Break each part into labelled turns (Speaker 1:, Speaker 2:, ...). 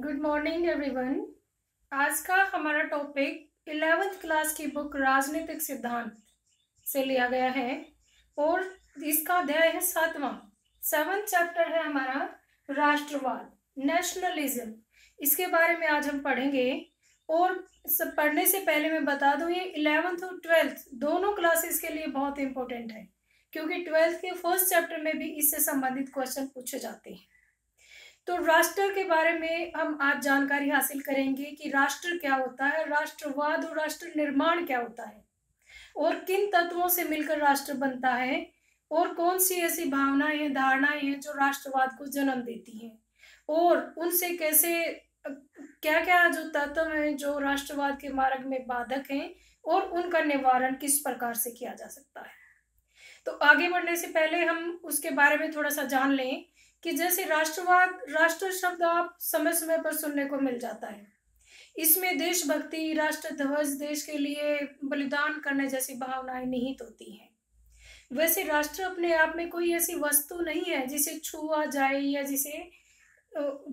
Speaker 1: Good morning everyone. आज का हमारा टॉपिक 11th क्लास की बुक राजनीतिक सिद्धांत से लिया गया है और इसका अध्याय है 7वां चैप्टर है हमारा राष्ट्रवाद, नेशनलिज्म। इसके बारे में आज हम पढ़ेंगे। और सब पढ़ने से पहले मैं बता दूं, ये 11th और 12th दोनों क्लासेस के लिए बहुत इंपॉर्टेंट है, क्योंकि 12th के फर्स्ट चैप्टर में भी इससे संबंधित क्वेश्चन पूछे जाते हैं। तो राष्ट्र के बारे में हम आज जानकारी हासिल करेंगे कि राष्ट्र क्या होता है, राष्ट्रवाद और राष्ट्र निर्माण क्या होता है, और किन तत्वों से मिलकर राष्ट्र बनता है, और कौन सी ऐसी भावनाएं हैं, धारणाएं हैं जो राष्ट्रवाद को जन्म देती हैं, और उनसे कैसे क्या क्या जो तत्व हैं जो राष्ट्रवाद के मार्ग में बाधक हैं, और उनका निवारण किस प्रकार से किया जा सकता है। तो आगे बढ़ने से पहले हम उसके बारे में थोड़ा सा जान लें कि जैसे राष्ट्रवाद, राष्ट्र शब्द आप समय समय पर सुनने को मिल जाता है। इसमें देशभक्ति, राष्ट्र ध्वज, देश के लिए बलिदान करने जैसी भावनाएं निहित होती हैं। वैसे राष्ट्र अपने आप में कोई ऐसी वस्तु नहीं है जिसे छुआ जाए या जिसे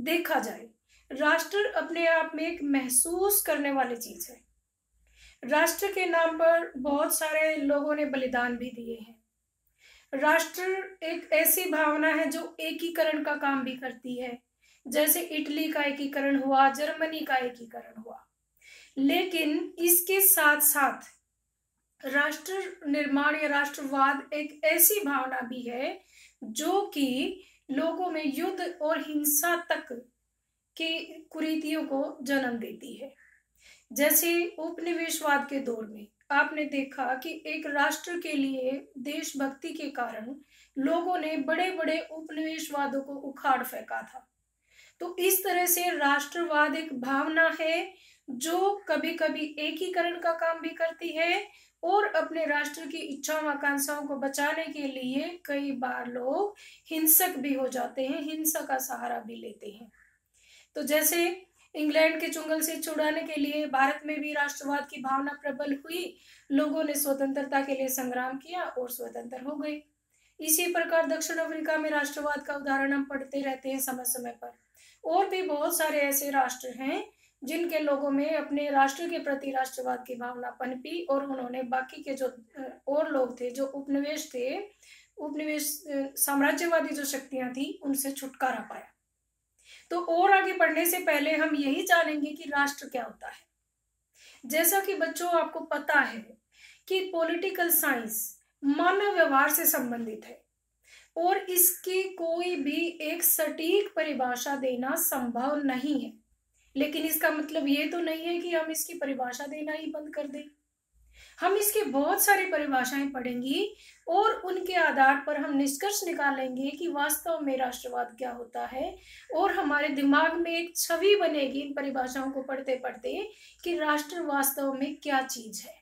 Speaker 1: देखा जाए। राष्ट्र अपने आप में एक महसूस करने वाली चीज है। राष्ट्र के नाम पर बहुत सारे लोगों ने बलिदान भी दिए हैं। राष्ट्र एक ऐसी भावना है जो एकीकरण का काम भी करती है, जैसे इटली का एकीकरण हुआ, जर्मनी का एकीकरण हुआ। लेकिन इसके साथ साथ राष्ट्र निर्माण या राष्ट्रवाद एक ऐसी भावना भी है जो कि लोगों में युद्ध और हिंसा तक की कुरीतियों को जन्म देती है। जैसे उपनिवेशवाद के दौर में आपने देखा कि एक राष्ट्र के लिए देशभक्ति के कारण लोगों ने बड़े बड़े उपनिवेशवादों को उखाड़ फेंका था। तो इस तरह से राष्ट्रवाद एक भावना है जो कभी कभी एकीकरण का काम भी करती है, और अपने राष्ट्र की इच्छाओं आकांक्षाओं को बचाने के लिए कई बार लोग हिंसक भी हो जाते हैं, हिंसा का सहारा भी लेते हैं। तो जैसे इंग्लैंड के चुंगल से छुड़ाने के लिए भारत में भी राष्ट्रवाद की भावना प्रबल हुई। लोगों ने स्वतंत्रता के लिए संग्राम किया और स्वतंत्र हो गए। इसी प्रकार दक्षिण अफ्रीका में राष्ट्रवाद का उदाहरण हम पढ़ते रहते हैं समय समय पर। और भी बहुत सारे ऐसे राष्ट्र हैं जिनके लोगों में अपने राष्ट्र के प्रति राष्ट्रवाद की भावना पनपी, और उन्होंने बाकी के जो और लोग थे, जो उपनिवेश साम्राज्यवादी जो शक्तियां थी, उनसे छुटकारा पाया। तो और आगे बढ़ने से पहले हम यही जानेंगे कि राष्ट्र क्या होता है। जैसा कि बच्चों आपको पता है कि पॉलिटिकल साइंस मानव व्यवहार से संबंधित है, और इसकी कोई भी एक सटीक परिभाषा देना संभव नहीं है। लेकिन इसका मतलब ये तो नहीं है कि हम इसकी परिभाषा देना ही बंद कर दें। हम इसकी बहुत सारी परिभाषाएं पढ़ेंगी और उनके आधार पर हम निष्कर्ष निकालेंगे कि वास्तव में राष्ट्रवाद क्या होता है, और हमारे दिमाग में एक छवि बनेगी इन परिभाषाओं को पढ़ते पढ़ते कि राष्ट्र वास्तव में क्या चीज है।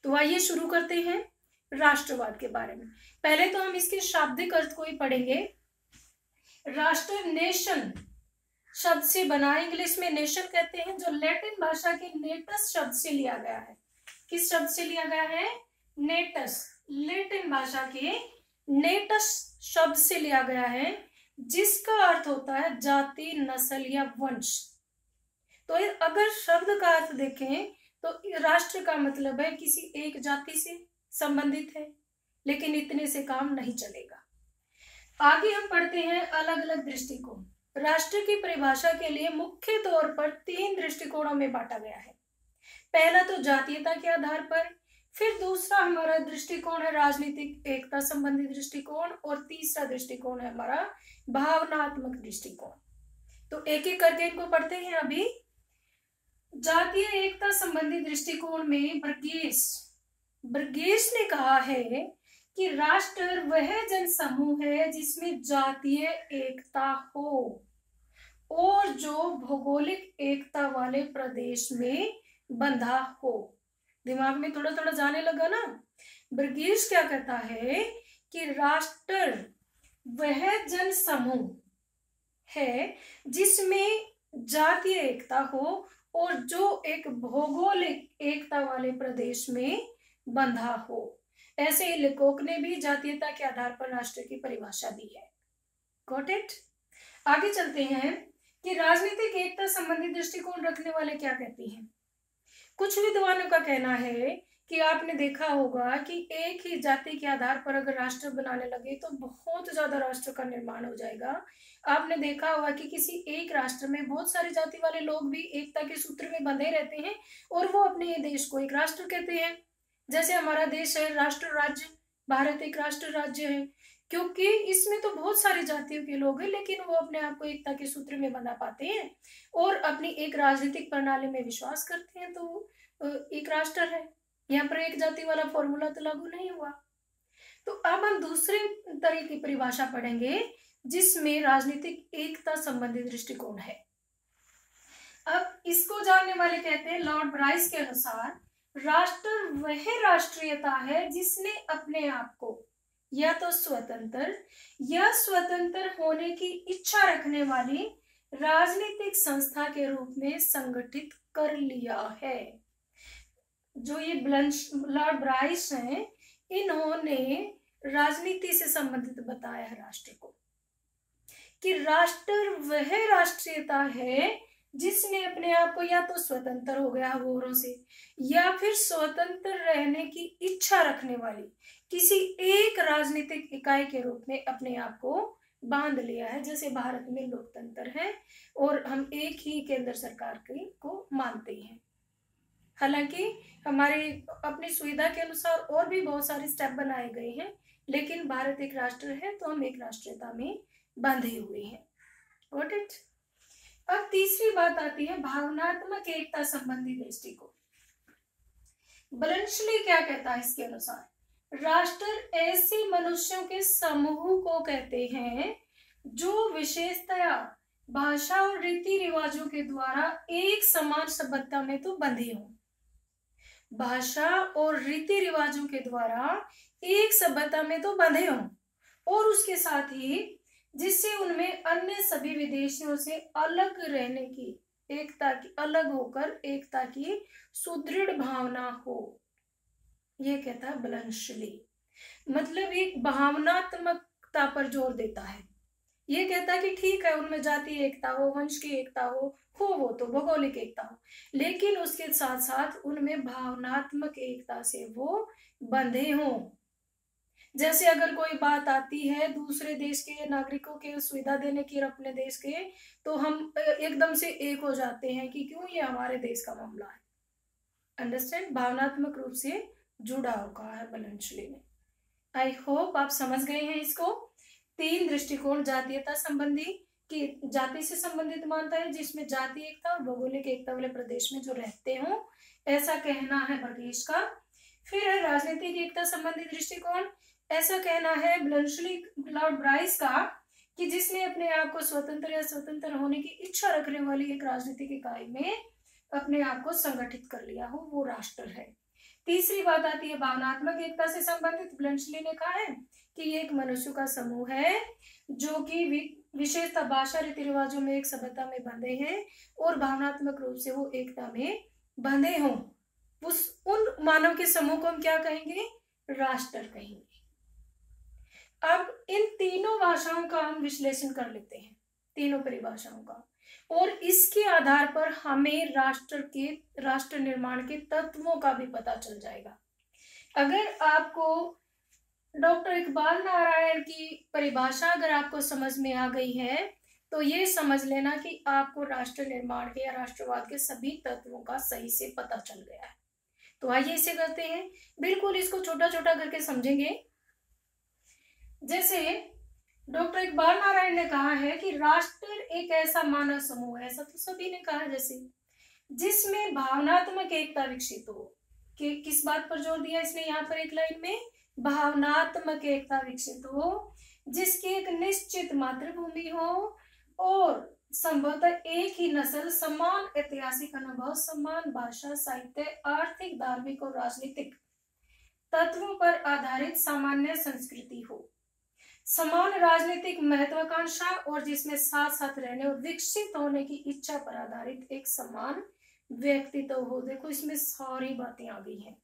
Speaker 1: तो आइए शुरू करते हैं राष्ट्रवाद के बारे में। पहले तो हम इसके शाब्दिक अर्थ को ही पढ़ेंगे। राष्ट्र नेशन शब्द से बना, इंग्लिश में नेशन कहते हैं, जो लैटिन भाषा के नेटस शब्द से लिया गया है। किस शब्द से लिया गया है? नेटस, लैटिन भाषा के नेटस शब्द से लिया गया है, जिसका अर्थ होता है जाति, नस्ल या वंश। तो अगर शब्द का अर्थ देखें तो राष्ट्र का मतलब है किसी एक जाति से संबंधित है, लेकिन इतने से काम नहीं चलेगा। आगे हम पढ़ते हैं अलग अलग दृष्टिकोण। राष्ट्र की परिभाषा के लिए मुख्य तौर पर 3 दृष्टिकोणों में बांटा गया है। पहला तो जातीयता के आधार पर, फिर दूसरा हमारा दृष्टिकोण है राजनीतिक एकता संबंधी दृष्टिकोण, और तीसरा दृष्टिकोण है हमारा भावनात्मक दृष्टिकोण। तो एक एक करके इनको पढ़ते हैं। अभी जातीय एकता संबंधी दृष्टिकोण में बर्गेस ने कहा है कि राष्ट्र वह जनसमूह है जिसमें जातीय एकता हो और जो भौगोलिक एकता वाले प्रदेश में बंधा हो। दिमाग में थोड़ा थोड़ा जाने लगा ना। बर्गेस क्या कहता है कि राष्ट्र वह जनसमूह है जिसमें जातीय एकता हो और जो एक भौगोलिक एकता वाले प्रदेश में बंधा हो। ऐसे ही लेखक ने भी जातीयता के आधार पर राष्ट्र की परिभाषा दी है। Got it? आगे चलते हैं कि राजनीतिक एकता संबंधी दृष्टिकोण रखने वाले क्या कहते हैं। कुछ विद्वानों का कहना है कि आपने देखा होगा कि एक ही जाति के आधार पर अगर राष्ट्र बनाने लगे तो बहुत ज्यादा राष्ट्र का निर्माण हो जाएगा। आपने देखा होगा कि किसी एक राष्ट्र में बहुत सारी जाति वाले लोग भी एकता के सूत्र में बंधे रहते हैं और वो अपने देश को एक राष्ट्र कहते हैं। जैसे हमारा देश है राष्ट्र राज्य, भारत एक राष्ट्र राज्य है, क्योंकि इसमें तो बहुत सारी जातियों के लोग हैं लेकिन वो अपने आप को एकता के सूत्र में बंधा पाते हैं और अपनी एक राजनीतिक प्रणाली में विश्वास करते हैं, तो एक राष्ट्र है। यहाँ पर एक जाति वाला फॉर्मूला तो लागू नहीं हुआ। तो अब हम दूसरे तरह की परिभाषा पढ़ेंगे जिसमें राजनीतिक एकता संबंधी दृष्टिकोण है। अब इसको जानने वाले कहते हैं, लॉर्ड ब्राइस के अनुसार राष्ट्र वह राष्ट्रीयता है जिसने अपने आप को या तो स्वतंत्र या स्वतंत्र होने की इच्छा रखने वाली राजनीतिक संस्था के रूप में संगठित कर लिया है। जो ये लॉर्ड ब्राइस हैं, इन्होंने राजनीति से संबंधित बताया है राष्ट्र को कि राष्ट्र वह राष्ट्रीयता है जिसने अपने आप को या तो स्वतंत्र हो गया औरों से या फिर स्वतंत्र रहने की इच्छा रखने वाली किसी एक राजनीतिक इकाई के रूप में अपने आप को बांध लिया है। जैसे भारत में लोकतंत्र है और हम एक ही केंद्र सरकार को मानते हैं। हालांकि हमारे अपनी सुविधा के अनुसार और भी बहुत सारे स्टेप बनाए गए हैं, लेकिन भारत एक राष्ट्र है तो हम एक राष्ट्रीयता में बंधे हुए हैं। Got it. अब तीसरी बात आती है भावनात्मक एकता संबंधी दृष्टिकोण। ब्लंशली क्या कहता है इसके अनुसार, राष्ट्र ऐसे मनुष्यों के समूह को कहते हैं जो विशेषतया भाषा और रीति रिवाजों के द्वारा एक समान सभ्यता में तो बंधे हों। भाषा और रीति रिवाजों के द्वारा एक सभ्यता में तो बंधे हों और उसके साथ ही जिससे उनमें अन्य सभी विदेशियों से अलग रहने की, एकता की, अलग होकर एकता की सुदृढ़ भावना हो। ये कहता है ब्लंशली। मतलब एक भावनात्मकता पर जोर देता है। ये कहता है कि ठीक है उनमें जाति एकता हो, वंश की एकता हो वो तो भौगोलिक एकता हो, लेकिन उसके साथ साथ उनमें भावनात्मक एकता से वो बंधे हों। जैसे अगर कोई बात आती है दूसरे देश के नागरिकों के सुविधा देने की और अपने देश के, तो हम एकदम से एक हो जाते हैं कि क्यों, ये हमारे देश का मामला है। अंडरस्टैंड, भावनात्मक रूप से जुड़ा हुआ है ब्लंशली में। आई होप आप समझ गए हैं इसको। 3 दृष्टिकोण जातीयता संबंधी कि जाति से संबंधित मानता है जिसमें जाति एकता और भौगोलिक एकता वाले प्रदेश में जो रहते हों, ऐसा कहना है ब्रिटिश का। फिर है राजनीतिक एकता संबंधी दृष्टिकोण, ऐसा कहना है ब्लंशली लॉर्ड ब्राइस का कि जिसने अपने आप को स्वतंत्र या स्वतंत्र होने की इच्छा रखने वाली एक राजनीतिक इकाई में अपने आप को संगठित कर लिया हो, वो राष्ट्र है। तीसरी बात आती है भावनात्मक एकता से संबंधित। ब्लंशली ने कहा है कि ये एक मनुष्य का समूह है जो कि विशेषता भाषा रीति रिवाजों में एक सभ्यता में बंधे हैं और भावनात्मक रूप से वो एकता में बंधे हों। उन मानव के समूह को हम क्या कहेंगे, राष्ट्र कहेंगे। अब इन तीनों भाषाओं का हम विश्लेषण कर लेते हैं, तीनों परिभाषाओं का, और इसके आधार पर हमें राष्ट्र निर्माण के तत्वों का भी पता चल जाएगा। अगर आपको डॉक्टर इकबाल नारायण की परिभाषा अगर आपको समझ में आ गई है तो ये समझ लेना कि आपको राष्ट्र निर्माण के या राष्ट्रवाद के सभी तत्वों का सही से पता चल गया है। तो आइए इसे करते हैं, बिल्कुल इसको छोटा छोटा करके समझेंगे। जैसे डॉक्टर इकबाल नारायण ने कहा है कि राष्ट्र एक ऐसा मानव समूह है, ऐसा तो सभी ने कहा, जैसे जिसमें भावनात्मक एकता विकसित हो। कि किस बात पर जोर दिया इसने यहाँ पर एक लाइन में, भावनात्मक एकता विकसित हो, जिसकी एक निश्चित मातृभूमि हो और संभवतः एक ही नस्ल, समान ऐतिहासिक अनुभव, समान भाषा, साहित्य, आर्थिक, धार्मिक और राजनीतिक तत्वों पर आधारित सामान्य संस्कृति हो, समान राजनीतिक महत्वाकांक्षा और जिसमें साथ साथ रहने और विकसित होने की इच्छा पर आधारित एक समान व्यक्तित्व हो। देखो इसमें सारी बातें आ गई हैं।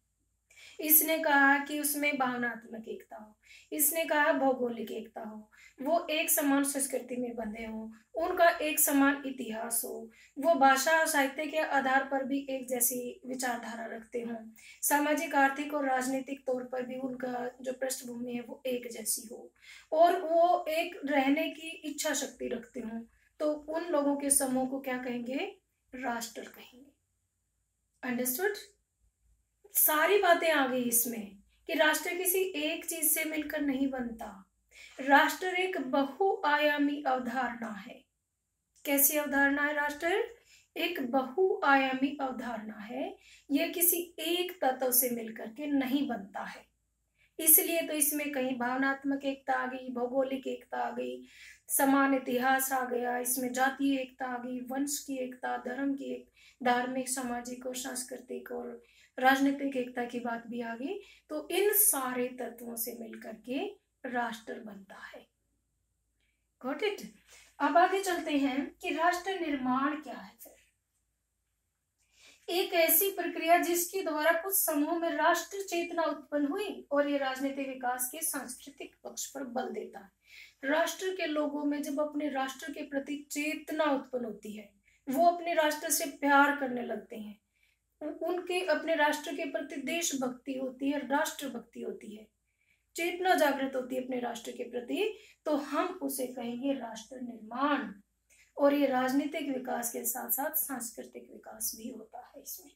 Speaker 1: इसने कहा कि उसमें भावनात्मक एकता हो, इसने कहा भौगोलिक एकता हो, वो एक समान संस्कृति में बंधे हों, उनका एक समान इतिहास हो, वो भाषा और साहित्य के आधार पर भी एक जैसी विचारधारा रखते हों, सामाजिक आर्थिक और राजनीतिक तौर पर भी उनका जो पृष्ठभूमि है वो एक जैसी हो, और वो एक रहने की इच्छा शक्ति रखते हों, तो उन लोगों के समूह को क्या कहेंगे? राष्ट्र कहेंगे। अंडरस्टूड? सारी बातें आ गई इसमें कि राष्ट्र किसी एक चीज से मिलकर नहीं बनता। राष्ट्र एक बहुआयामी अवधारणा है। कैसी अवधारणा है? राष्ट्र एक बहुआयामी अवधारणा है। यह किसी एक तत्व से मिलकर के नहीं बनता है। इसलिए तो इसमें कहीं भावनात्मक एकता आ गई, भौगोलिक एकता आ गई, समान इतिहास आ गया, इसमें जातीय एकता आ गई, वंश की एकता, धर्म की एक, धार्मिक, सामाजिक और सांस्कृतिक और राजनीतिक एकता की बात भी आ गई। तो इन सारे तत्वों से मिलकर के राष्ट्र बनता है। Got it? अब आगे चलते हैं कि राष्ट्र निर्माण क्या है। फिर एक ऐसी प्रक्रिया जिसके द्वारा कुछ समूह में राष्ट्र चेतना उत्पन्न हुई और ये राजनीतिक विकास के सांस्कृतिक पक्ष पर बल देता है। राष्ट्र के लोगों में जब अपने राष्ट्र के प्रति चेतना उत्पन्न होती है, वो अपने राष्ट्र से प्यार करने लगते हैं, उनके अपने राष्ट्र के प्रति देशभक्ति होती है, राष्ट्र भक्ति होती है, चेतना जागृत होती है अपने राष्ट्र के प्रति, तो हम उसे कहेंगे राष्ट्र निर्माण। और ये राजनीतिक विकास के साथ साथ सांस्कृतिक विकास भी होता है। इसमें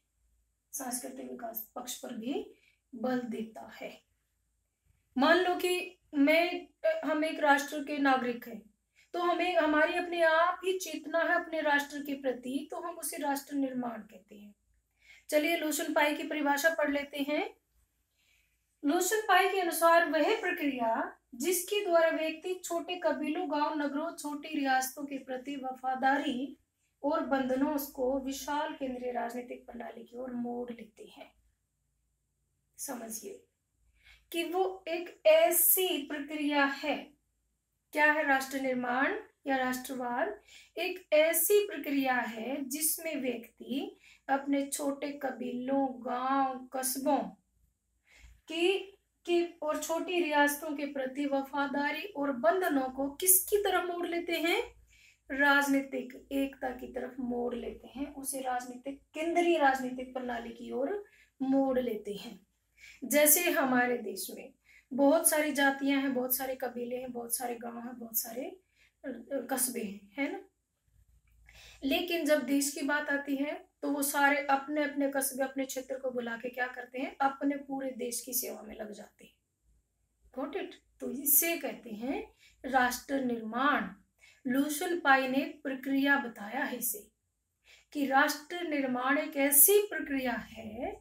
Speaker 1: सांस्कृतिक विकास पक्ष पर भी बल देता है। मान लो कि हम एक राष्ट्र के नागरिक हैं, तो हमें हमारी अपने आप ही चेतना है अपने राष्ट्र के प्रति, तो हम उसे राष्ट्र निर्माण कहते हैं। चलिए लुशन पाई की परिभाषा पढ़ लेते हैं। लुशन पाई के अनुसार वह प्रक्रिया जिसके द्वारा व्यक्ति छोटे कबीलों, गांव, नगरों, छोटी रियासतों के प्रति वफादारी और बंधनों को विशाल केंद्रीय राजनीतिक प्रणाली की ओर मोड़ लेते हैं। समझिए कि वो एक ऐसी प्रक्रिया है। क्या है राष्ट्र निर्माण या राष्ट्रवाद? एक ऐसी प्रक्रिया है जिसमें व्यक्ति अपने छोटे कबीलों, गांव, कस्बों की और छोटी रियासतों के प्रति वफादारी और बंधनों को किसकी तरफ मोड़ लेते हैं? राजनीतिक एकता की तरफ मोड़ लेते हैं, उसे राजनीतिक केंद्रीय राजनीतिक प्रणाली की ओर मोड़ लेते हैं। जैसे हमारे देश में बहुत सारी जातियां हैं, बहुत सारे कबीले हैं, बहुत सारे गांव हैं, बहुत सारे कस्बे हैं, है ना? लेकिन जब देश की बात आती है तो वो सारे अपने अपने कस्बे, अपने क्षेत्र को बुला के क्या करते हैं? अपने पूरे देश की सेवा में लग जाते हैं। Got it? तो इसे कहते हैं राष्ट्र निर्माण। लुशन पाई ने प्रक्रिया बताया है इसे कि राष्ट्र निर्माण एक ऐसी प्रक्रिया है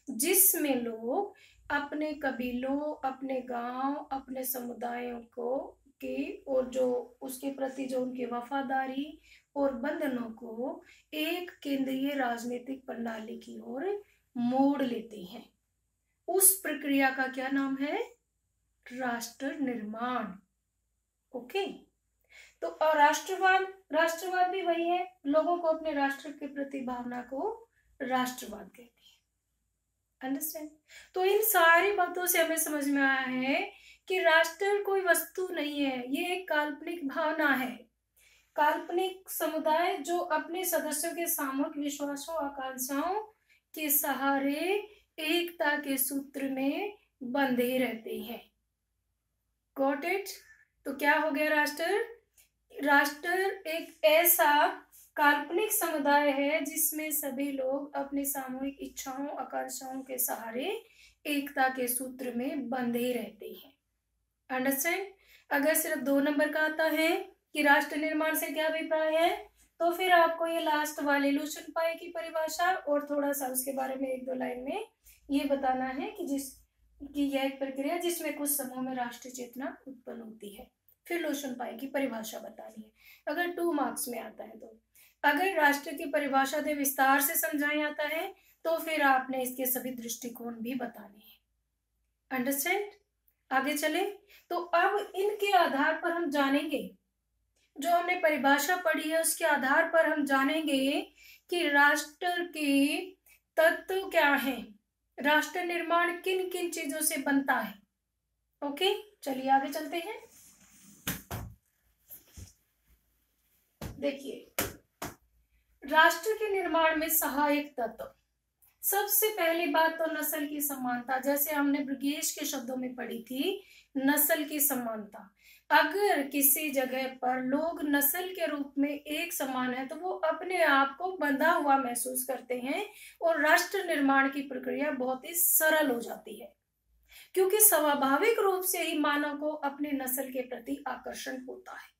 Speaker 1: जिसमें लोग अपने कबीलों, अपने गांव, अपने समुदायों को के और जो उसके प्रति जो उनकी वफादारी और बंधनों को एक केंद्रीय राजनीतिक प्रणाली की ओर मोड़ लेते हैं। उस प्रक्रिया का क्या नाम है? राष्ट्र निर्माण। ओके? तो राष्ट्रवाद भी वही है, लोगों को अपने राष्ट्र के प्रति भावना को राष्ट्रवाद कहते हैं। अंडरस्टैंड? तो इन सारी बातों से हमें समझ में आया है कि राष्ट्र कोई वस्तु नहीं है, ये एक काल्पनिक भावना है, काल्पनिक समुदाय जो अपने सदस्यों के सामूहिक विश्वासों, आकांक्षाओं के सहारे एकता के सूत्र में बंधे रहते हैं। Got it? तो क्या हो गया राष्ट्र? राष्ट्र एक ऐसा काल्पनिक समुदाय है जिसमें सभी लोग अपने सामूहिक इच्छाओं, आकांक्षाओं के सहारे एकता के सूत्र में बंधे रहते हैं। अंडरस्टैंड? अगर सिर्फ 2 नंबर का आता है कि राष्ट्र निर्माण से क्या अभिप्राय है, तो फिर आपको ये लास्ट वाले लुशन पाई की परिभाषा और थोड़ा सा उसके बारे में 1-2 लाइन में ये बताना है कि यह एक प्रक्रिया जिसमें कुछ समूह में राष्ट्रीय चेतना उत्पन्न होती है। फिर लुशन पाई की परिभाषा बतानी है, अगर 2 मार्क्स में आता है तो। अगर राष्ट्र की परिभाषा से विस्तार से समझाया जाता है तो फिर आपने इसके सभी दृष्टिकोण भी बताने हैं। अंडरस्टैंड? आगे चले तो अब इनके आधार पर हम जानेंगे, जो हमने परिभाषा पढ़ी है उसके आधार पर हम जानेंगे कि राष्ट्र के तत्व क्या हैं, राष्ट्र निर्माण किन किन चीजों से बनता है। ओके, चलिए आगे चलते हैं। देखिए, राष्ट्र के निर्माण में सहायक तत्व, सबसे पहली बात तो नस्ल की समानता, जैसे हमने ब्रिगेश के शब्दों में पढ़ी थी, नस्ल की समानता। अगर किसी जगह पर लोग नस्ल के रूप में एक समान है तो वो अपने आप को बंधा हुआ महसूस करते हैं और राष्ट्र निर्माण की प्रक्रिया बहुत ही सरल हो जाती है, क्योंकि स्वाभाविक रूप से ही मानव को अपने नस्ल के प्रति आकर्षण होता है।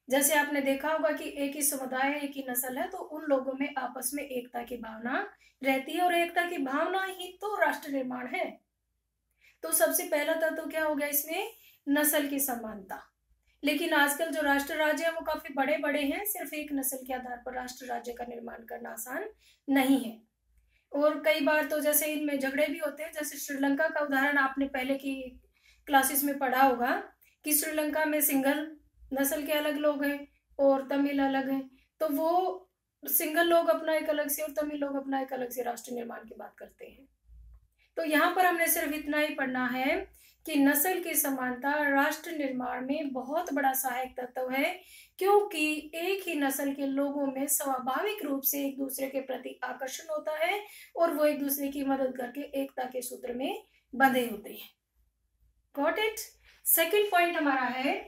Speaker 1: जैसे आपने देखा होगा कि एक ही समुदाय है, एक ही नस्ल है, तो उन लोगों में आपस में एकता की भावना रहती है और एकता की भावना ही तो राष्ट्र निर्माण है। तो सबसे पहला तत्व क्या हो गया इसमें, नस्ल की समानता। लेकिन आजकल जो राष्ट्र राज्य है वो काफी बड़े बड़े हैं, सिर्फ एक नस्ल के आधार पर राष्ट्र राज्य का निर्माण करना आसान नहीं है। और कई बार तो जैसे इनमें झगड़े भी होते हैं। जैसे श्रीलंका का उदाहरण आपने पहले की क्लासेस में पढ़ा होगा कि श्रीलंका में सिंगल नस्ल के अलग लोग हैं और तमिल अलग हैं, तो वो सिंगल लोग अपना एक अलग से और तमिल लोग अपना एक अलग से राष्ट्र निर्माण की बात करते हैं। तो यहाँ पर हमने सिर्फ इतना ही पढ़ना है कि नस्ल की समानता राष्ट्र निर्माण में बहुत बड़ा सहायक तत्व है, क्योंकि एक ही नस्ल के लोगों में स्वाभाविक रूप से एक दूसरे के प्रति आकर्षण होता है और वो एक दूसरे की मदद करके एकता के सूत्र में बंधे होते हैं। Got it. सेकंड पॉइंट हमारा है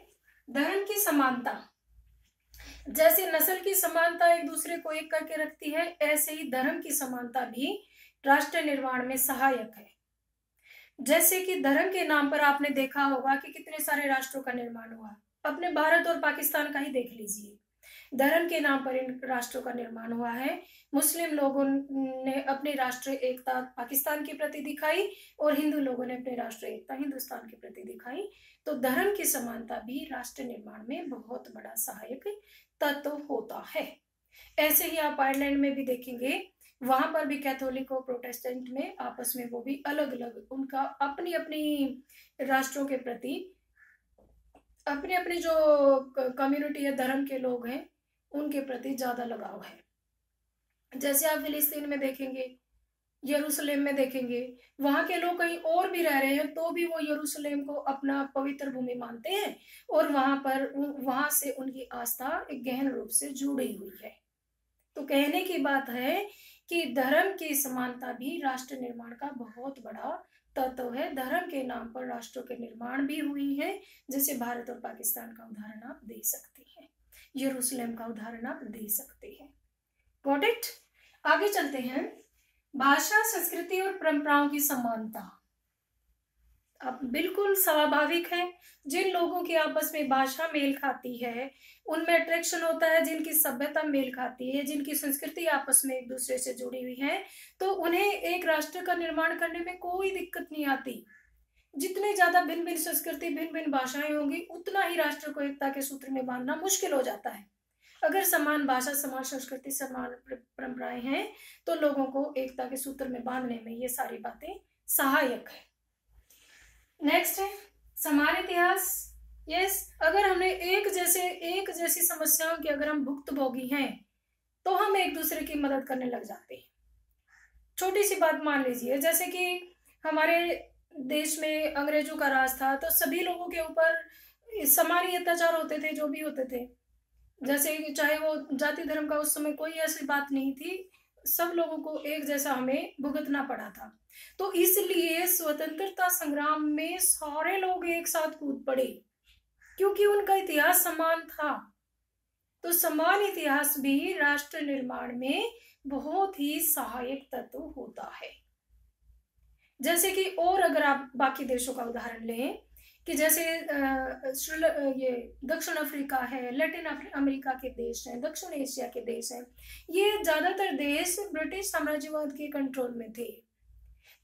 Speaker 1: धर्म की समानता। जैसे नस्ल की समानता एक दूसरे को एक करके रखती है, ऐसे ही धर्म की समानता भी राष्ट्र निर्माण में सहायक है। जैसे कि धर्म के नाम पर आपने देखा होगा कि कितने सारे राष्ट्रों का निर्माण हुआ। अपने भारत और पाकिस्तान का ही देख लीजिए, धर्म के नाम पर इन राष्ट्रों का निर्माण हुआ है। मुस्लिम लोगों ने अपनी राष्ट्रीय एकता पाकिस्तान के प्रति दिखाई और हिंदू लोगों ने अपनी राष्ट्रीय एकता हिंदुस्तान के प्रति दिखाई। तो धर्म की समानता भी राष्ट्र निर्माण में बहुत बड़ा सहायक तत्व होता है। ऐसे ही आप आयरलैंड में भी देखेंगे, वहां पर भी कैथोलिक और प्रोटेस्टेंट में आपस में वो भी अलग अलग, उनका अपनी अपनी राष्ट्रों के प्रति अपनी अपनी जो कम्युनिटी है, धर्म के लोग हैं, उनके प्रति ज्यादा लगाव है। जैसे आप फिलिस्तीन में देखेंगे, यरूशलेम में देखेंगे, वहां के लोग कहीं और भी रह रहे हैं तो भी वो यरूशलेम को अपना पवित्र भूमि मानते हैं और वहां से उनकी आस्था एक गहन रूप से जुड़ी हुई है। तो कहने की बात है कि धर्म की समानता भी राष्ट्र निर्माण का बहुत बड़ा तत्व है। धर्म के नाम पर राष्ट्रों के निर्माण भी हुई है, जैसे भारत और पाकिस्तान का उदाहरण आप दे सकते हैं, यरूशलेम का उदाहरण आप दे सकते हैं। Got it. आगे चलते हैं, भाषा, संस्कृति और परंपराओं की समानता। अब बिल्कुल स्वाभाविक है, जिन लोगों की आपस में भाषा मेल खाती है उनमें अट्रैक्शन होता है, जिनकी सभ्यता मेल खाती है, जिनकी संस्कृति आपस में एक दूसरे से जुड़ी हुई है, तो उन्हें एक राष्ट्र का निर्माण करने में कोई दिक्कत नहीं आती। जितने ज्यादा भिन्न भिन्न संस्कृति, भिन्न भिन्न भाषाएं होंगी, उतना ही राष्ट्र को एकता के सूत्र में बांधना मुश्किल हो जाता है। अगर समान भाषा, समान संस्कृति, समान परंपराएं हैं तो लोगों को एकता के सूत्र में बांधने में ये सारी बातें सहायक है। नेक्स्ट है समान इतिहास। यस, अगर हमने एक जैसी समस्याओं की अगर हम भुक्तभोगी हैं तो हम एक दूसरे की मदद करने लग जाते हैं। छोटी सी बात मान लीजिए, जैसे कि हमारे देश में अंग्रेजों का राज था तो सभी लोगों के ऊपर समान ही अत्याचार होते थे, जो भी होते थे। जैसे चाहे वो जाति धर्म का उस समय कोई ऐसी बात नहीं थी, सब लोगों को एक जैसा हमें भुगतना पड़ा था। तो इसलिए स्वतंत्रता संग्राम में सारे लोग एक साथ कूद पड़े, क्योंकि उनका इतिहास समान था। तो समान इतिहास भी राष्ट्र निर्माण में बहुत ही सहायक तत्व होता है। जैसे कि और अगर आप बाकी देशों का उदाहरण लें कि जैसे ये दक्षिण अफ्रीका है, लैटिन अमेरिका के देश हैं, दक्षिण एशिया के देश हैं, ये ज्यादातर देश ब्रिटिश साम्राज्यवाद के कंट्रोल में थे।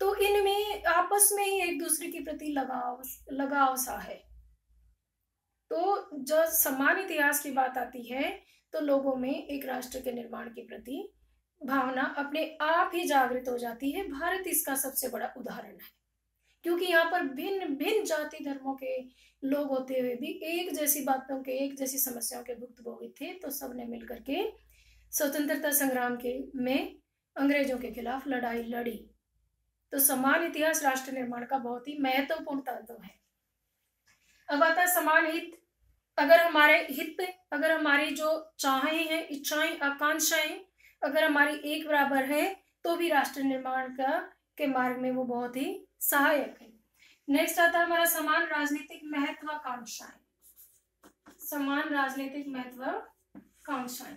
Speaker 1: तो इनमें आपस में ही एक दूसरे के प्रति लगाव सा है। तो जब समान इतिहास की बात आती है तो लोगों में एक राष्ट्र के निर्माण के प्रति भावना अपने आप ही जागृत हो जाती है। भारत इसका सबसे बड़ा उदाहरण है, क्योंकि यहाँ पर भिन्न भिन्न जाति धर्मों के लोग होते हुए भी एक जैसी बातों के, एक जैसी समस्याओं के भुक्तभोगी थे। तो सबने मिलकर के स्वतंत्रता संग्राम में अंग्रेजों के खिलाफ लड़ाई लड़ी। तो समान इतिहास राष्ट्र निर्माण का बहुत ही महत्वपूर्ण तत्व है। अब आता है समान हित। अगर हमारी जो चाहें हैं, इच्छाएं, आकांक्षाएं अगर हमारी एक बराबर है तो भी राष्ट्र निर्माण के मार्ग में वो बहुत ही सहायक है। नेक्स्ट आता है हमारा समान राजनीतिक महत्वाकांक्षाएं। समान राजनीतिक महत्वाकांक्षाएं।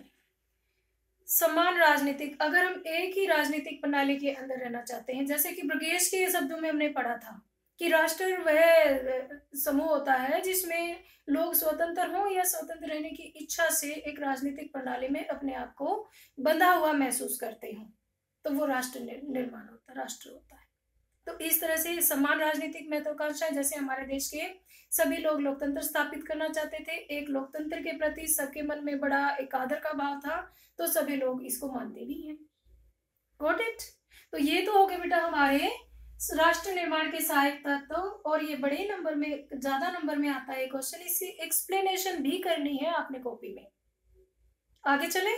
Speaker 1: समान राजनीतिक, अगर हम एक ही राजनीतिक प्रणाली के अंदर रहना चाहते हैं, जैसे कि ब्रिगेश के शब्दों में हमने पढ़ा था कि राष्ट्र वह समूह होता है जिसमें लोग स्वतंत्र हों या स्वतंत्र रहने की इच्छा से एक राजनीतिक प्रणाली में अपने आप को बंधा हुआ महसूस करते हों, तो वो राष्ट्र निर्माण होता है, राष्ट्र होता है। तो इस तरह से समान राजनीतिक महत्वाकांक्षा, जैसे हमारे देश के सभी लोग लोकतंत्र स्थापित करना चाहते थे, एक लोकतंत्र के प्रति सबके मन में बड़ा एक आदर का भाव था, तो सभी लोग इसको मानते भी हैं। Got it? तो ये तो हो गए बेटा हमारे राष्ट्र निर्माण के सहायक तत्व, और ये बड़े नंबर में, ज्यादा नंबर में आता है क्वेश्चन, इसकी एक्सप्लेनेशन भी करनी है आपने कॉपी में। आगे चले।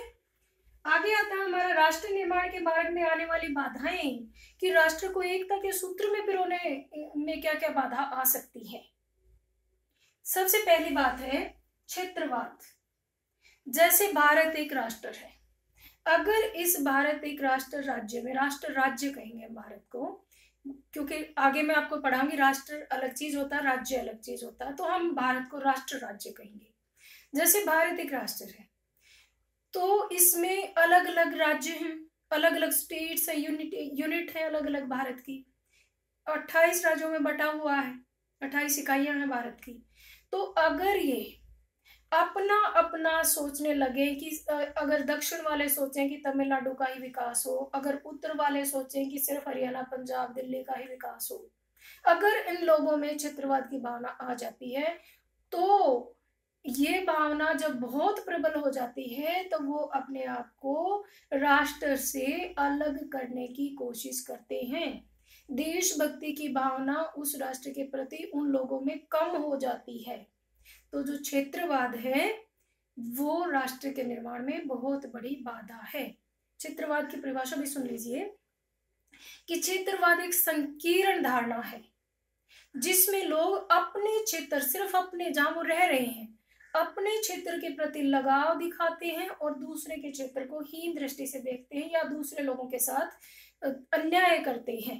Speaker 1: आगे आता है हमारा राष्ट्र निर्माण के मार्ग में आने वाली बाधाएं, कि राष्ट्र को एकता के सूत्र में पिरोने में क्या क्या बाधा आ सकती है। सबसे पहली बात है क्षेत्रवाद। जैसे भारत एक राष्ट्र है, अगर इस भारत एक राष्ट्र राज्य में, राष्ट्र राज्य कहेंगे भारत को, क्योंकि आगे मैं आपको पढ़ाऊंगी राष्ट्र अलग चीज होता है, राज्य अलग चीज होता है, तो हम भारत को राष्ट्र राज्य कहेंगे। जैसे भारत एक राष्ट्र है तो इसमें अलग अलग राज्य हैं, अलग अलग स्टेट्स है, यूनिट है अलग अलग भारत की, 28 राज्यों में बटा हुआ है, 28 इकाइयां हैं भारत की। तो अगर ये अपना अपना सोचने लगे कि अगर दक्षिण वाले सोचें कि तमिलनाडु का ही विकास हो, अगर उत्तर वाले सोचें कि सिर्फ हरियाणा, पंजाब, दिल्ली का ही विकास हो, अगर इन लोगों में क्षेत्रवाद की भावना आ जाती है, तो ये भावना जब बहुत प्रबल हो जाती है तो वो अपने आप को राष्ट्र से अलग करने की कोशिश करते हैं। देशभक्ति की भावना उस राष्ट्र के प्रति उन लोगों में कम हो जाती है। तो जो क्षेत्रवाद है वो राष्ट्र के निर्माण में बहुत बड़ी बाधा है। क्षेत्रवाद की परिभाषा भी सुन लीजिए कि क्षेत्रवाद एक संकीर्ण धारणा है जिसमें लोग अपने क्षेत्र, सिर्फ अपने जहां वो रह रहे हैं, अपने क्षेत्र के प्रति लगाव दिखाते हैं और दूसरे के क्षेत्र को हीन दृष्टि से देखते हैं या दूसरे लोगों के साथ अन्याय करते हैं।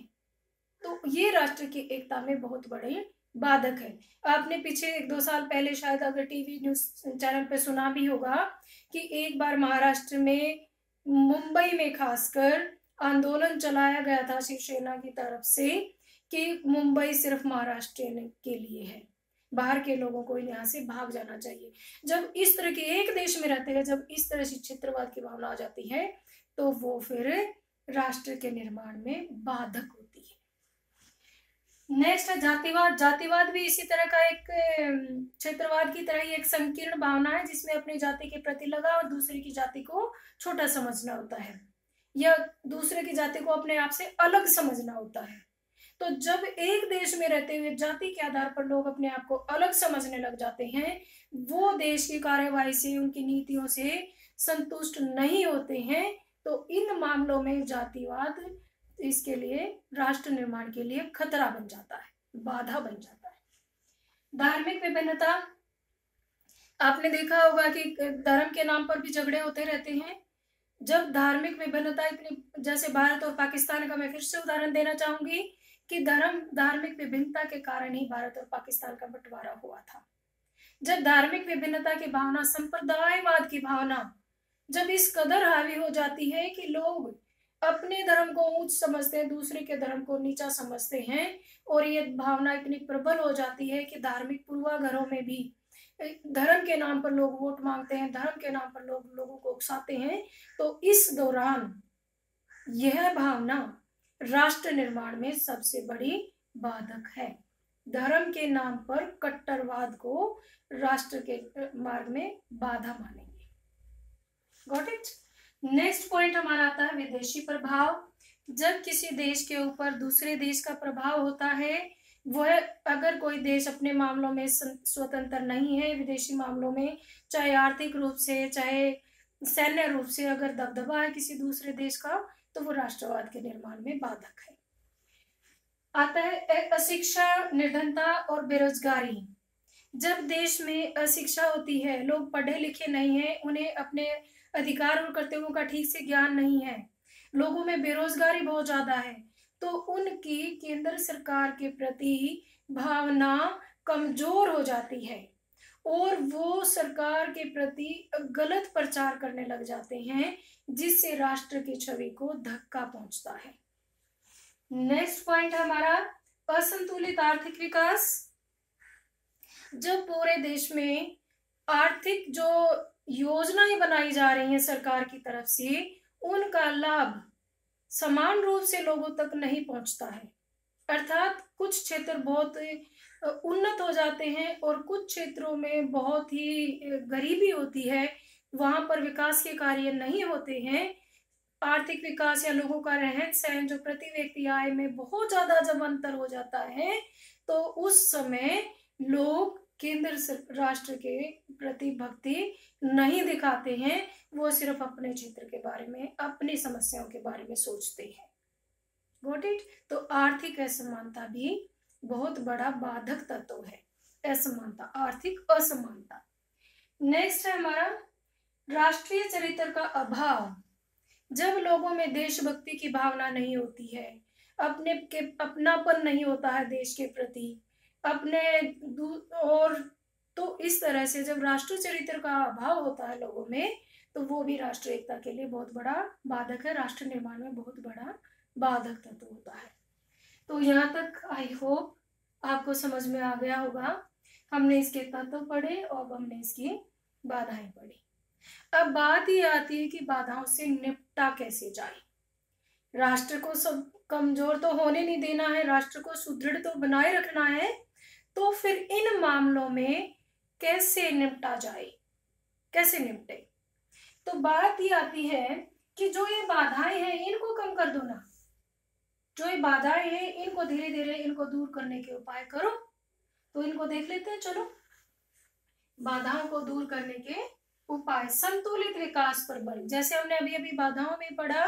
Speaker 1: तो ये राष्ट्र की एकता में बहुत बड़े बाधक है। आपने पीछे 1-2 साल पहले शायद अगर टीवी न्यूज चैनल पे सुना भी होगा कि एक बार महाराष्ट्र में, मुंबई में खासकर आंदोलन चलाया गया था शिवसेना की तरफ से कि मुंबई सिर्फ महाराष्ट्र के लिए है, बाहर के लोगों को यहाँ से भाग जाना चाहिए। जब इस तरह के एक देश में रहते हैं, जब इस तरह से क्षेत्रवाद की भावना आ जाती है तो वो फिर राष्ट्र के निर्माण में बाधक होती है। नेक्स्ट है जातिवाद। जातिवाद भी इसी तरह का एक क्षेत्रवाद की तरह ही एक संकीर्ण भावना है जिसमें अपनी जाति के प्रति लगाव और दूसरे की जाति को छोटा समझना होता है या दूसरे की जाति को अपने आप से अलग समझना होता है। तो जब एक देश में रहते हुए जाति के आधार पर लोग अपने आप को अलग समझने लग जाते हैं, वो देश की कार्यवाही से, उनकी नीतियों से संतुष्ट नहीं होते हैं, तो इन मामलों में जातिवाद इसके लिए, राष्ट्र निर्माण के लिए खतरा बन जाता है, बाधा बन जाता है। धार्मिक विभिन्नता, आपने देखा होगा कि धर्म के नाम पर भी झगड़े होते रहते हैं। जब धार्मिक विभिन्नता इतनी, जैसे भारत और पाकिस्तान का मैं फिर से उदाहरण देना चाहूंगी कि धार्मिक विभिन्नता के कारण ही भारत और पाकिस्तान का बंटवारा हुआ था। जब धार्मिक विभिन्नता की भावना, संप्रदायवाद की भावना जब इस कदर हावी हो जाती है कि लोग अपने धर्म को ऊंच समझते हैं, दूसरे के धर्म को नीचा समझते हैं, और ये भावना इतनी प्रबल हो जाती है कि धार्मिक पूर्वाग्रहों में भी धर्म के नाम पर लोग वोट मांगते हैं, धर्म के नाम पर लोग लोगों को उकसाते हैं, तो इस दौरान यह भावना राष्ट्र निर्माण में सबसे बड़ी बाधक है। धर्म के नाम पर कट्टरवाद को राष्ट्र के मार्ग में बाधा मानेंगे। Got it? नेक्स्ट पॉइंट हमारा आता है विदेशी प्रभाव। जब किसी देश के ऊपर दूसरे देश का प्रभाव होता है, वह अगर कोई देश अपने मामलों में स्वतंत्र नहीं है, विदेशी मामलों में, चाहे आर्थिक रूप से चाहे सैन्य रूप से अगर दबदबा है किसी दूसरे देश का, तो वो राष्ट्रवाद के निर्माण में बाधक है। आता है अशिक्षा, निर्धनता और बेरोजगारी। जब देश में अशिक्षा होती है, लोग पढ़े लिखे नहीं हैं, उन्हें अपने अधिकार और कर्तव्यों का ठीक से ज्ञान नहीं है, लोगों में बेरोजगारी बहुत ज्यादा है, तो उनकी केंद्र सरकार के प्रति भावना कमजोर हो जाती है और वो सरकार के प्रति गलत प्रचार करने लग जाते हैं, जिससे राष्ट्र की छवि को धक्का पहुंचता है। नेक्स्ट पॉइंट है हमारा असंतुलित आर्थिक विकास। जब पूरे देश में आर्थिक जो योजनाएं बनाई जा रही हैं सरकार की तरफ से, उनका लाभ समान रूप से लोगों तक नहीं पहुंचता है, अर्थात कुछ क्षेत्र बहुत उन्नत हो जाते हैं और कुछ क्षेत्रों में बहुत ही गरीबी होती है, वहां पर विकास के कार्य नहीं होते हैं। आर्थिक विकास या लोगों का रहन सहन जो प्रति व्यक्ति आय में बहुत ज्यादा जब अंतर हो जाता है, तो उस समय लोग केंद्र राष्ट्र के प्रति भक्ति नहीं दिखाते हैं, वो सिर्फ अपने क्षेत्र के बारे में, अपनी समस्याओं के बारे में सोचते हैं। Got it? तो आर्थिक असमानता भी बहुत बड़ा बाधक तत्व है, असमानता, आर्थिक असमानता। नेक्स्ट है हमारा राष्ट्रीय चरित्र का अभाव। जब लोगों में देशभक्ति की भावना नहीं होती है, अपनापन नहीं होता है देश के प्रति, और तो इस तरह से जब राष्ट्रीय चरित्र का अभाव होता है लोगों में, तो वो भी राष्ट्रीय एकता के लिए बहुत बड़ा बाधक है, राष्ट्र निर्माण में बहुत बड़ा बाधक तत्व होता है। तो यहाँ तक आई होप आपको समझ में आ गया होगा। हमने इसके तत्व पढ़े और हमने इसकी बाधाएं पढ़ी। अब बात ये आती है कि बाधाओं से निपटा कैसे जाए। राष्ट्र को सब कमजोर तो होने नहीं देना है, राष्ट्र को सुदृढ़ तो बनाए रखना है, तो फिर इन मामलों में कैसे निपटा जाए, कैसे निपटे? तो बात ये आती है कि जो ये बाधाएं हैं इनको कम कर दो ना, जो ये बाधाएं हैं इनको धीरे धीरे इनको दूर करने के उपाय करो। तो इनको देख लेते हैं, चलो। बाधाओं को दूर करने के उपाय, संतुलित विकास पर बल। जैसे हमने अभी अभी बाधाओं में पढ़ा,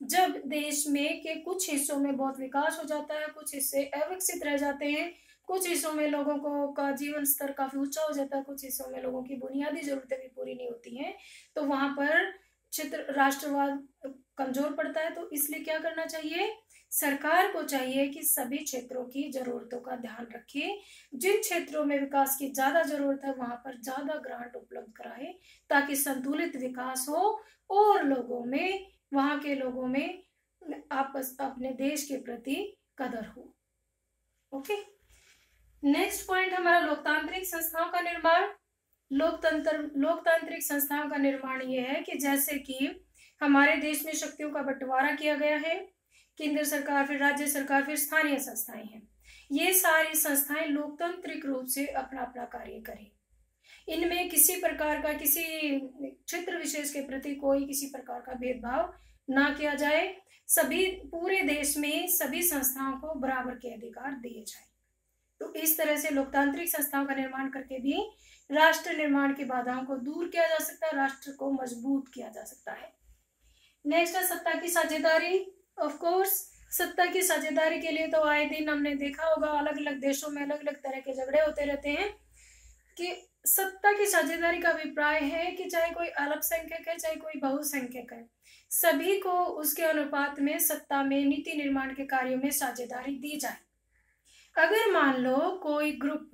Speaker 1: जब देश में के कुछ हिस्सों में बहुत विकास हो जाता है, कुछ हिस्से अविकसित रह जाते हैं, कुछ हिस्सों में लोगों को का जीवन स्तर काफी ऊंचा हो जाता है, कुछ हिस्सों में लोगों की बुनियादी जरूरतें भी पूरी नहीं होती हैं, तो वहां पर क्षेत्र राष्ट्रवाद कमजोर पड़ता है। तो इसलिए क्या करना चाहिए? सरकार को चाहिए कि सभी क्षेत्रों की जरूरतों का ध्यान रखे, जिन क्षेत्रों में विकास की ज्यादा जरूरत है वहां पर ज्यादा ग्रांट उपलब्ध कराए, ताकि संतुलित विकास हो और लोगों में, वहां के लोगों में आपस अपने देश के प्रति कदर हो। ओके, नेक्स्ट पॉइंट हमारा लोकतांत्रिक संस्थाओं का निर्माण। लोकतांत्रिक संस्थाओं का निर्माण ये है कि जैसे कि हमारे देश में शक्तियों का बंटवारा किया गया है, केंद्र सरकार, फिर राज्य सरकार, फिर स्थानीय संस्थाएं हैं, ये सारी संस्थाएं लोकतांत्रिक रूप से अपना अपना कार्य करें। इनमें किसी प्रकार का, किसी क्षेत्र विशेष के प्रति कोई किसी प्रकार का भेदभाव ना किया जाए, सभी पूरे देश में सभी संस्थाओं को बराबर के अधिकार दिए जाए। तो इस तरह से लोकतांत्रिक संस्थाओं का निर्माण करके भी राष्ट्र निर्माण की बाधाओं को दूर किया जा सकता है, राष्ट्र को मजबूत किया जा सकता है। नेक्स्ट है सत्ता की साझेदारी। ऑफ कोर्स सत्ता की साझेदारी के लिए तो आए दिन हमने देखा होगा, अलग अलग देशों में अलग अलग तरह के झगड़े होते रहते हैं कि सत्ता की साझेदारी का अभिप्राय है कि चाहे कोई अल्पसंख्यक है चाहे कोई बहुसंख्यक है, सभी को उसके अनुपात में सत्ता में नीति निर्माण के कार्यों में साझेदारी दी जाए। अगर मान लो कोई ग्रुप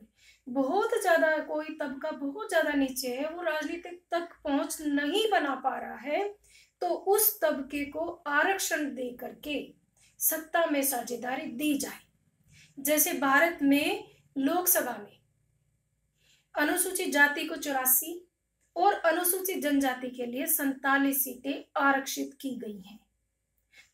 Speaker 1: बहुत ज्यादा, कोई तबका बहुत ज्यादा नीचे है, वो राजनीतिक तक पहुंच नहीं बना पा रहा है, तो उस तबके को आरक्षण दे करके सत्ता में साझेदारी दी जाए। जैसे भारत में लोकसभा में अनुसूचित जाति को 84 और अनुसूचित जनजाति के लिए 47 सीटें आरक्षित की गई हैं।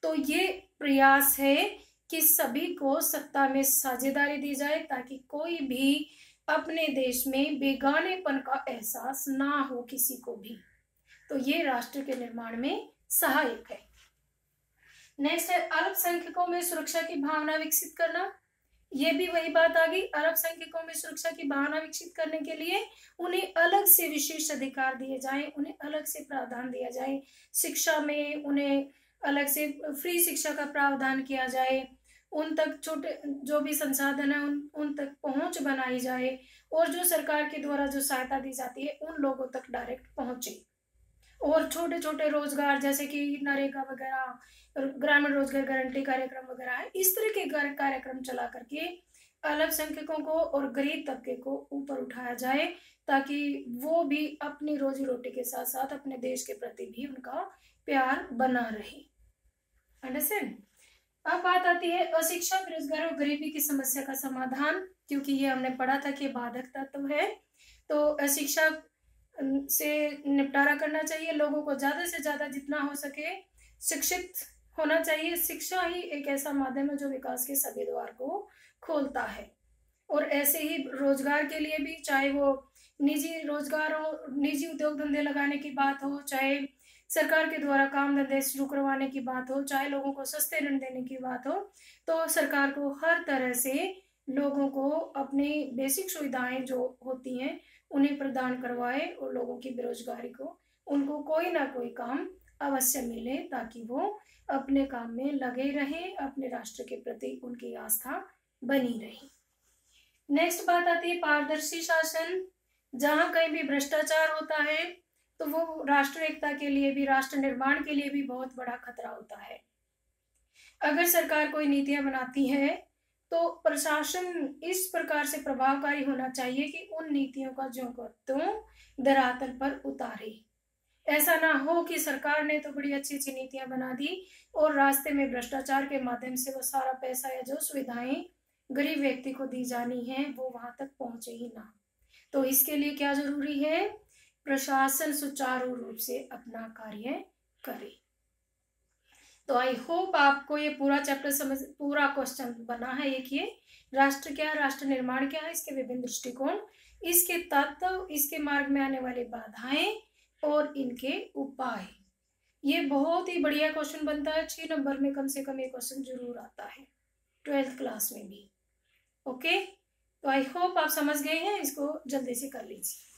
Speaker 1: तो ये प्रयास है कि सभी को सत्ता में साझेदारी दी जाए, ताकि कोई भी अपने देश में बेगानेपन का एहसास ना हो किसी को भी। तो ये राष्ट्र के निर्माण में सहायक है। नेक्स्ट है अल्पसंख्यकों में सुरक्षा की भावना विकसित करना। ये भी वही बात आ गई, अल्पसंख्यकों में सुरक्षा की भावना विकसित करने के लिए उन्हें अलग से विशेष अधिकार दिए जाएं, उन्हें अलग से प्रावधान दिया जाए, शिक्षा में उन्हें अलग से फ्री शिक्षा का प्रावधान किया जाए, उन तक छोटे जो भी संसाधन है उन तक पहुंच बनाई जाए, और जो सरकार के द्वारा जो सहायता दी जाती है उन लोगों तक डायरेक्ट पहुंचे। और छोटे छोटे रोजगार जैसे कि नरेगा वगैरह, ग्रामीण रोजगार गारंटी कार्यक्रम वगैरह है, इस तरह के कार्यक्रम चला करके अल्पसंख्यकों को और गरीब तबके को ऊपर उठाया जाए, ताकि वो भी अपनी रोजी रोटी के साथ साथ अपने देश के प्रति भी उनका प्यार बना रहे। अंडरस्टैंड। अब बात आती है अशिक्षा, बेरोजगारी और गरीबी की समस्या का समाधान, क्योंकि ये हमने पढ़ा था कि बाधक तत्व है। तो अशिक्षा से निपटारा करना चाहिए, लोगों को ज्यादा से ज्यादा जितना हो सके शिक्षित होना चाहिए। शिक्षा ही एक ऐसा माध्यम है जो विकास के सभी द्वार को खोलता है। और ऐसे ही रोजगार के लिए भी, चाहे वो निजी रोजगार हो, निजी उद्योग धंधे लगाने की बात हो, चाहे सरकार के द्वारा काम धंधे शुरू करवाने की बात हो, चाहे लोगों को सस्ते ऋण देने की बात हो, तो सरकार को हर तरह से लोगों को अपनी बेसिक सुविधाएं जो होती हैं उन्हें प्रदान करवाए, और लोगों की बेरोजगारी को, उनको कोई ना कोई काम अवश्य मिले, ताकि वो अपने काम में लगे रहें, अपने राष्ट्र के प्रति उनकी आस्था बनी रहे। नेक्स्ट बात आती है पारदर्शी शासन। जहां कहीं भी भ्रष्टाचार होता है तो वो राष्ट्र एकता के लिए भी, राष्ट्र निर्माण के लिए भी बहुत बड़ा खतरा होता है। अगर सरकार कोई नीतियां बनाती है तो प्रशासन इस प्रकार से प्रभावकारी होना चाहिए कि उन नीतियों का ज्यों का त्यों धरातल पर उतारे। ऐसा ना हो कि सरकार ने तो बड़ी अच्छी अच्छी नीतियां बना दी और रास्ते में भ्रष्टाचार के माध्यम से वो सारा पैसा या जो सुविधाएं गरीब व्यक्ति को दी जानी है वो वहां तक पहुंचे ही ना। तो इसके लिए क्या जरूरी है? प्रशासन सुचारू रूप से अपना कार्य करे। तो आई होप आपको ये पूरा चैप्टर समझ, पूरा क्वेश्चन बना है एक ये राष्ट्र क्या, राष्ट्र निर्माण क्या है, इसके विभिन्न दृष्टिकोण, इसके तत्व, इसके मार्ग में आने वाली बाधाएं और इनके उपाय। ये बहुत ही बढ़िया क्वेश्चन बनता है, 6 नंबर में कम से कम ये क्वेश्चन जरूर आता है 12th क्लास में भी। ओके, तो आई होप आप समझ गए हैं, इसको जल्दी से कर लीजिए।